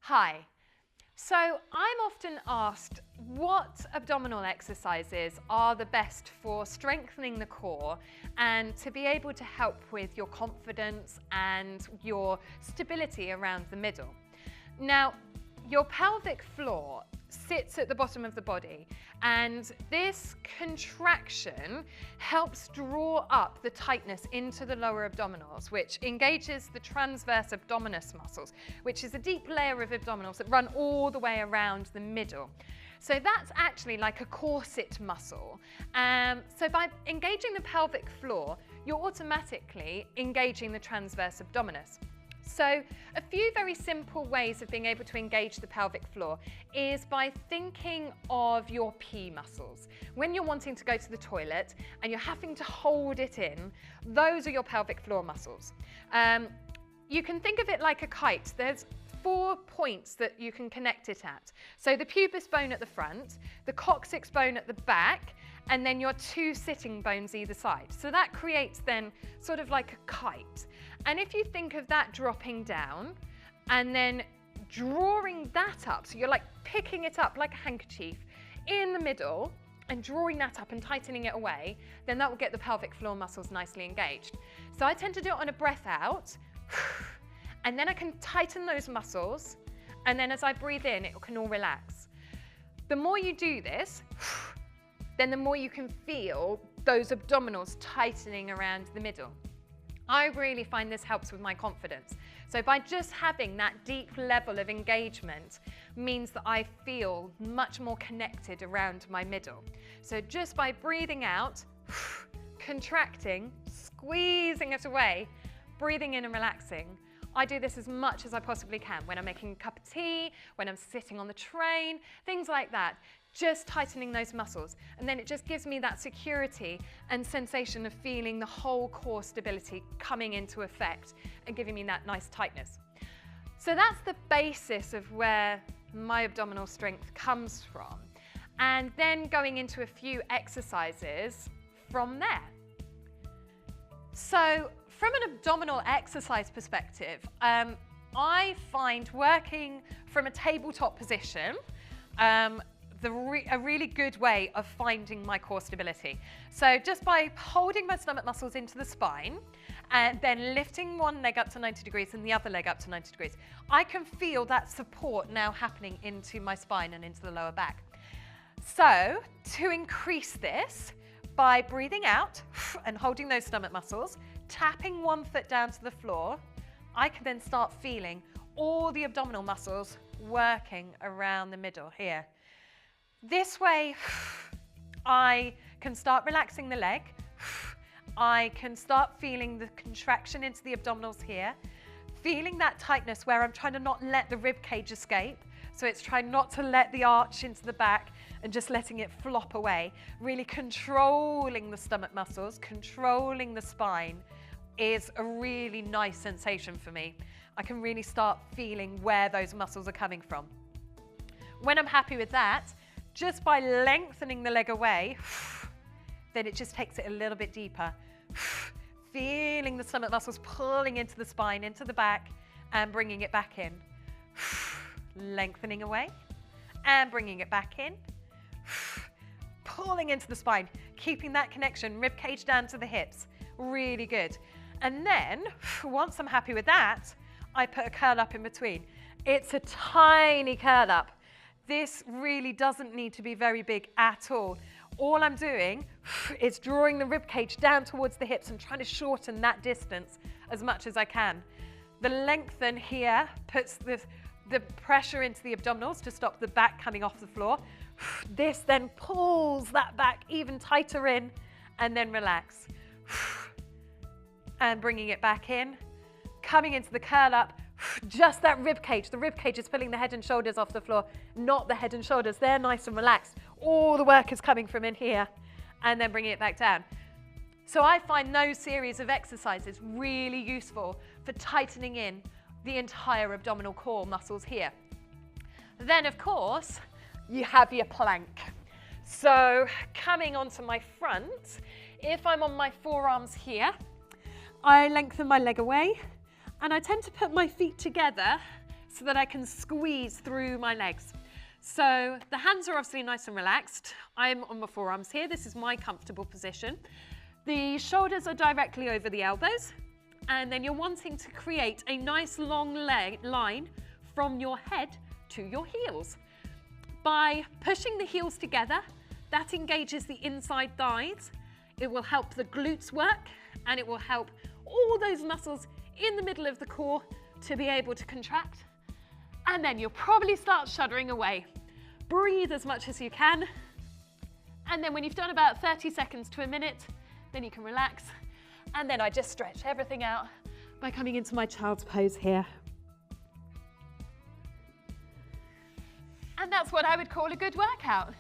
Hi. So I'm often asked what abdominal exercises are the best for strengthening the core and to be able to help with your confidence and your stability around the middle. Now, your pelvic floor sits at the bottom of the body, and this contraction helps draw up the tightness into the lower abdominals, which engages the transverse abdominis muscles, which is a deep layer of abdominals that run all the way around the middle. So that's actually like a corset muscle. So by engaging the pelvic floor, you're automatically engaging the transverse abdominis. So a few very simple ways of being able to engage the pelvic floor is by thinking of your P muscles. When you're wanting to go to the toilet and you're having to hold it in, those are your pelvic floor muscles. You can think of it like a kite. There's 4 points that you can connect it at. So the pubis bone at the front, the coccyx bone at the back, and then your 2 sitting bones either side. So that creates then sort of like a kite. And if you think of that dropping down and then drawing that up, so you're like picking it up like a handkerchief in the middle and drawing that up and tightening it away, then that will get the pelvic floor muscles nicely engaged. So I tend to do it on a breath out, and then I can tighten those muscles, and then as I breathe in, it can all relax. The more you do this, then the more you can feel those abdominals tightening around the middle. I really find this helps with my confidence. So by just having that deep level of engagement means that I feel much more connected around my middle. So just by breathing out, contracting, squeezing it away, breathing in and relaxing, I do this as much as I possibly can when I'm making a cup of tea, when I'm sitting on the train, things like that. Just tightening those muscles, and then it just gives me that security and sensation of feeling the whole core stability coming into effect and giving me that nice tightness. So that's the basis of where my abdominal strength comes from, and then going into a few exercises from there. So from an abdominal exercise perspective, I find working from a tabletop position a really good way of finding my core stability. So just by holding my stomach muscles into the spine and then lifting one leg up to 90 degrees and the other leg up to 90 degrees, I can feel that support now happening into my spine and into the lower back. So to increase this, by breathing out and holding those stomach muscles, tapping one foot down to the floor, I can then start feeling all the abdominal muscles working around the middle here. This way, I can start relaxing the leg. I can start feeling the contraction into the abdominals here, feeling that tightness where I'm trying to not let the rib cage escape. So it's trying not to let the arch into the back and just letting it flop away. Really controlling the stomach muscles, controlling the spine is a really nice sensation for me. I can really start feeling where those muscles are coming from. When I'm happy with that, just by lengthening the leg away, then it just takes it a little bit deeper. Feeling the stomach muscles pulling into the spine, into the back, and bringing it back in. Lengthening away, and bringing it back in. Pulling into the spine, keeping that connection, rib cage down to the hips. Really good. And then, once I'm happy with that, I put a curl up in between. It's a tiny curl up. This really doesn't need to be very big at all. All I'm doing is drawing the rib cage down towards the hips and trying to shorten that distance as much as I can. The lengthen here puts the pressure into the abdominals to stop the back coming off the floor. This then pulls that back even tighter in, and then relax. And bringing it back in, coming into the curl up. Just that rib cage. The rib cage is pulling the head and shoulders off the floor, not the head and shoulders. They're nice and relaxed. All the work is coming from in here, and then bringing it back down. So I find those series of exercises really useful for tightening in the entire abdominal core muscles here. Then, of course, you have your plank. So coming onto my front, if I'm on my forearms here, I lengthen my leg away, and I tend to put my feet together so that I can squeeze through my legs. So the hands are obviously nice and relaxed. I'm on my forearms here. This is my comfortable position. The shoulders are directly over the elbows, and then you're wanting to create a nice long line from your head to your heels. By pushing the heels together, that engages the inside thighs. It will help the glutes work, and it will help all those muscles in the middle of the core to be able to contract. And then you'll probably start shuddering away. Breathe as much as you can. And then when you've done about 30 seconds to a minute, then you can relax. And then I just stretch everything out by coming into my child's pose here. And that's what I would call a good workout.